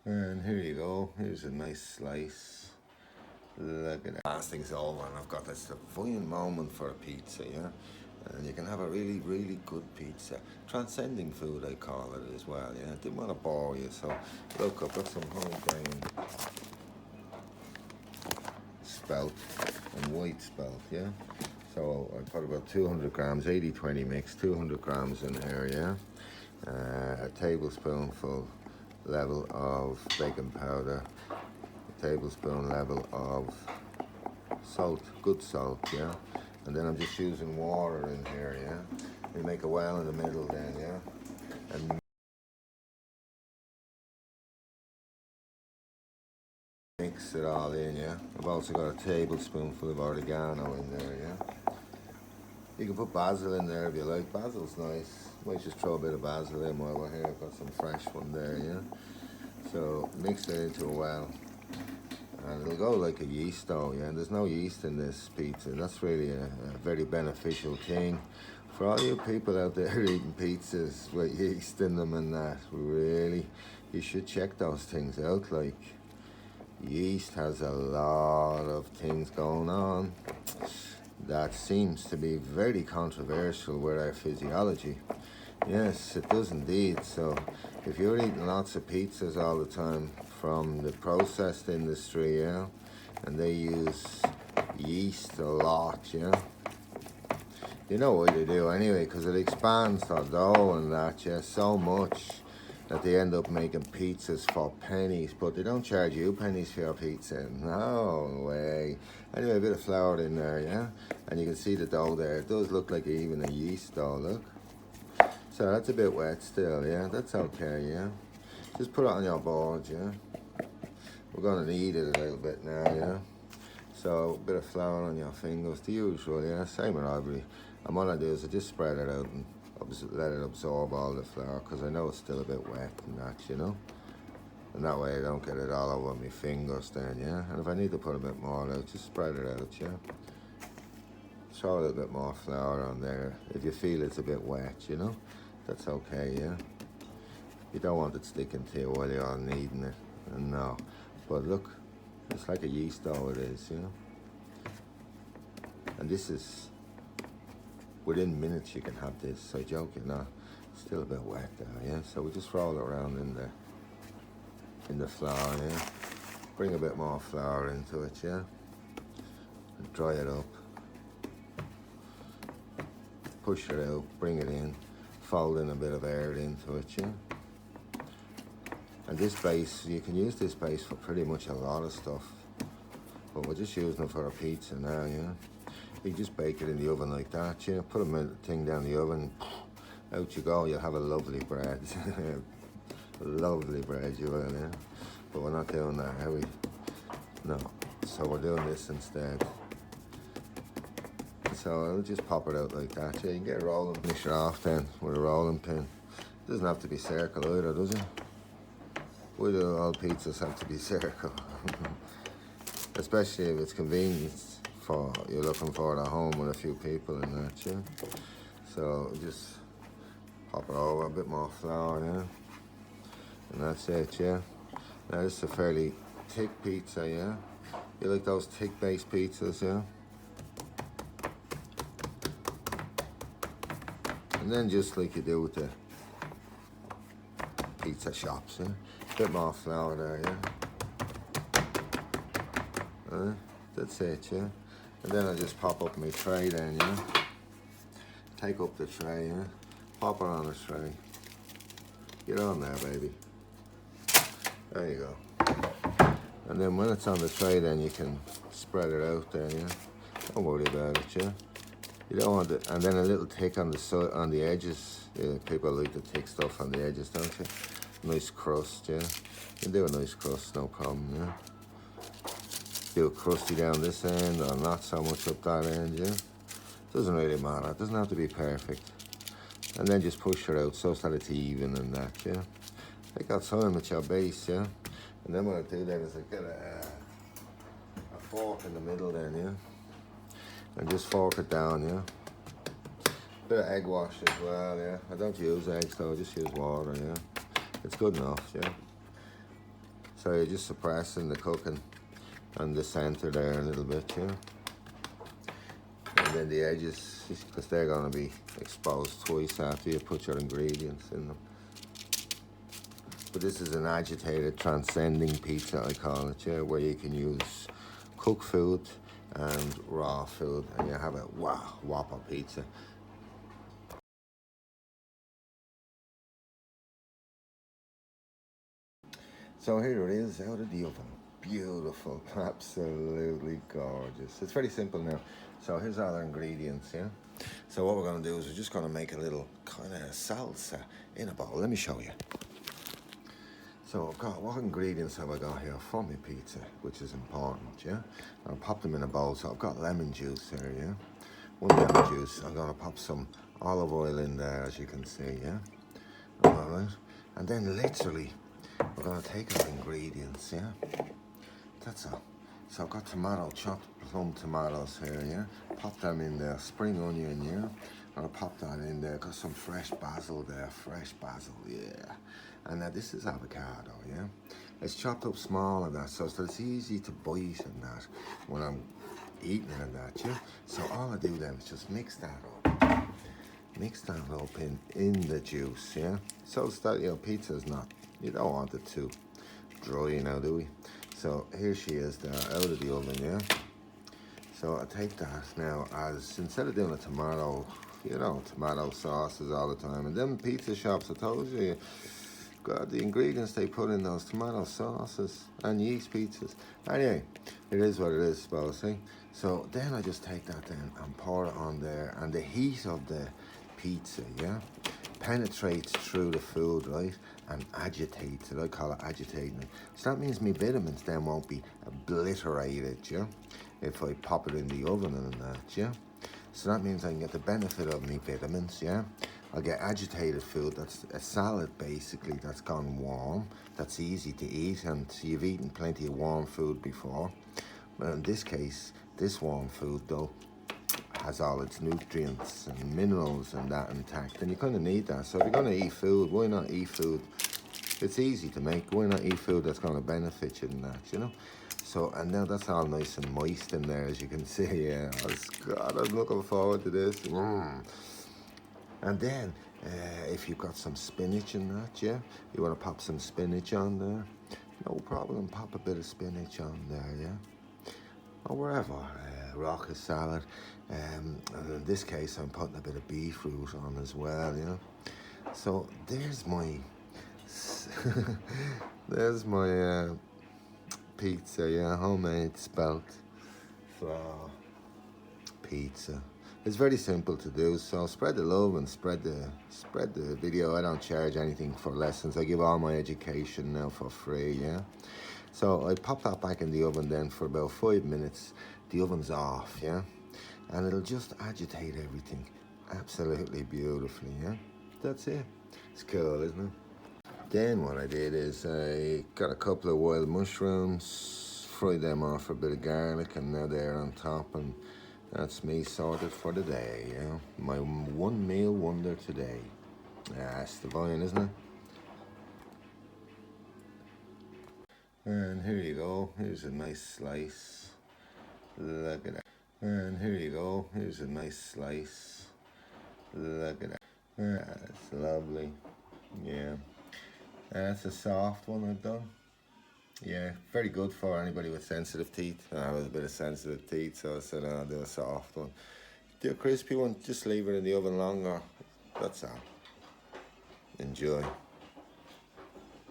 And here you go. Here's a nice slice. Look at that. Last thing's over, and I've got this divine moment for a pizza, yeah? And you can have a really, really good pizza. Transcending food, I call it as well, yeah? Didn't want to bore you, so look, I've got some whole grain spelt and white spelt, yeah? So I put about 200 grams, 80-20 mix, 200 grams in here, yeah? A tablespoonful level of baking powder, a tablespoon level of salt, good salt, yeah? And then I'm just using water in here, yeah? You make a well in the middle then, yeah? And mix it all in, yeah? I've also got a tablespoonful of oregano in there, yeah? You can put basil in there if you like. Basil's nice. Might just throw a bit of basil in while we're here. I've got some fresh one there, yeah? So mix it into a well. And it'll go like a yeast dough, yeah? And there's no yeast in this pizza. That's really a very beneficial thing. For all you people out there eating pizzas with yeast in them and that, really, you should check those things out. Like, yeast has a lot of things going on that seems to be very controversial with our physiology. Yes, it does indeed. So if you're eating lots of pizzas all the time from the processed industry, yeah, and they use yeast a lot, yeah, you know what they do anyway, because it expands the dough and that, yeah, so much that they end up making pizzas for pennies, but they don't charge you pennies for your pizza. No way. Anyway, a bit of flour in there, yeah, and you can see the dough there. It does look like even a yeast dough, look. So that's a bit wet still, yeah, that's okay, yeah. Just put it on your board, yeah. We're gonna need it a little bit now, yeah. So a bit of flour on your fingers, the usual, yeah, same with ivory. And what I do is I just spread it out and let it absorb all the flour, because I know it's still a bit wet and that, you know. And that way I don't get it all over my fingers then, yeah. And if I need to put a bit more out, just spread it out, yeah. Throw a little bit more flour on there if you feel it's a bit wet, you know. That's okay, yeah. You don't want it sticking to you while you're kneading it. And no. But look, it's like a yeast dough it is, you know. And this is, within minutes you can have this, I joke you not. Still a bit wet there, yeah. So we just roll it around in the flour, yeah. Bring a bit more flour into it, yeah. And dry it up. Push it out, bring it in, fold in a bit of air into it, yeah. And this base, you can use this base for pretty much a lot of stuff. But we're just using it for a pizza now, yeah. You just bake it in the oven like that, yeah. Put a thing down the oven, out you go, you'll have a lovely bread. Lovely bread you will, yeah. But we're not doing that, are we? No. So we're doing this instead. So I'll just pop it out like that, yeah. You can get a rolling, finish it off then with a rolling pin. It doesn't have to be circle either, does it? Why do all pizzas have to be circle? Especially if it's convenient for you're looking for it at home with a few people in that, yeah. So just pop it over, a bit more flour, yeah. And that's it, yeah. Now this is a fairly thick pizza, yeah. You like those thick base pizzas, yeah. And then just like you do with the pizza shops, yeah. Bit more flour there, yeah. That's it, yeah. And then I just pop up my tray then, yeah. Take up the tray, yeah. Pop it on the tray. Get on there, baby. There you go. And then when it's on the tray, then you can spread it out then, yeah. Don't worry about it, yeah. You don't want it, and then a little thick on the side, on the edges. Yeah, people like the thick stuff on the edges, don't you? Nice crust, yeah. You can do a nice crust, no problem, yeah. Do a crusty down this end, or not so much up that end, yeah. Doesn't really matter. It doesn't have to be perfect. And then just push it out so that it's even and that, yeah. Take that time with your base, yeah. And then what I do then is I get a fork in the middle then, yeah. And just fork it down, yeah. Bit of egg wash as well, yeah. I don't use eggs though, I just use water, yeah. It's good enough, yeah. So you're just suppressing the cooking on the center there a little bit, yeah. And then the edges, because they're going to be exposed twice after you put your ingredients in them. But this is an agitated transcending pizza, I call it, yeah, where you can use cooked food and raw food, and you have a whopper pizza. So here it is out of the oven. Beautiful, absolutely gorgeous. It's very simple now. So here's all our ingredients, yeah? So what we're gonna do is we're just gonna make a little kind of salsa in a bowl. Let me show you. So I've got, what ingredients have I got here for my pizza, which is important, yeah? I'll pop them in a bowl. So I've got lemon juice here, yeah? One lemon juice. I'm gonna pop some olive oil in there, as you can see, yeah? All right. And then literally, we're gonna take our ingredients, yeah? That's all. So I've got chopped plum tomatoes here, yeah? Pop them in there, spring onion, yeah? I'll pop that in there, got some fresh basil there, yeah. And now this is avocado, yeah? It's chopped up small and that, so it's easy to bite and that when I'm eating it and that, yeah? So all I do then is just mix that up. Mix that up in the juice, yeah? So it's that, you know, pizza's not, you don't want it too dry now, do we? So here she is there, out of the oven, yeah? So I take that now as, instead of doing a tomato, you know, tomato sauces all the time, and them pizza shops, I told you, God, the ingredients they put in those tomato sauces and yeast pizzas. Anyway, it is what it is, suppose, see? So then I just take that then and pour it on there, and the heat of the pizza, yeah, penetrates through the food, right, and agitates it. I call it agitating it. So that means my vitamins then won't be obliterated, yeah, if I pop it in the oven and that, yeah. So that means I can get the benefit of my vitamins, yeah. I'll get agitated food, that's a salad basically that's gone warm, that's easy to eat, and you've eaten plenty of warm food before. But in this case, this warm food though has all its nutrients and minerals and that intact, and you kind of need that. So if you're going to eat food, why not eat food? It's easy to make. Why not eat food that's going to benefit you in that, you know? So, and now that's all nice and moist in there, as you can see. Yeah, God, I'm looking forward to this. And then, if you've got some spinach in that, yeah, you want to pop some spinach on there, no problem, pop a bit of spinach on there, yeah, or wherever, rocket salad, and in this case I'm putting a bit of beef root on as well, you know. So there's my, there's my pizza, yeah, homemade spelt flour pizza. It's very simple to do, so spread the love and spread the video. I don't charge anything for lessons. I give all my education now for free, yeah? So I pop that back in the oven then for about 5 minutes. The oven's off, yeah? And it'll just agitate everything absolutely beautifully, yeah? That's it. It's cool, isn't it? Then what I did is I got a couple of wild mushrooms, fried them off for a bit of garlic, and now they're on top, and that's me sorted for the day, you know. My one meal wonder today. That's divine, isn't it? And here you go. Here's a nice slice. Look at that. And here you go. Here's a nice slice. Look at that. That's lovely. Yeah. That's a soft one I've done. Yeah, very good for anybody with sensitive teeth. I have a bit of sensitive teeth, so I said I'll do a soft one. Do a crispy one, just leave it in the oven longer. That's all. Enjoy.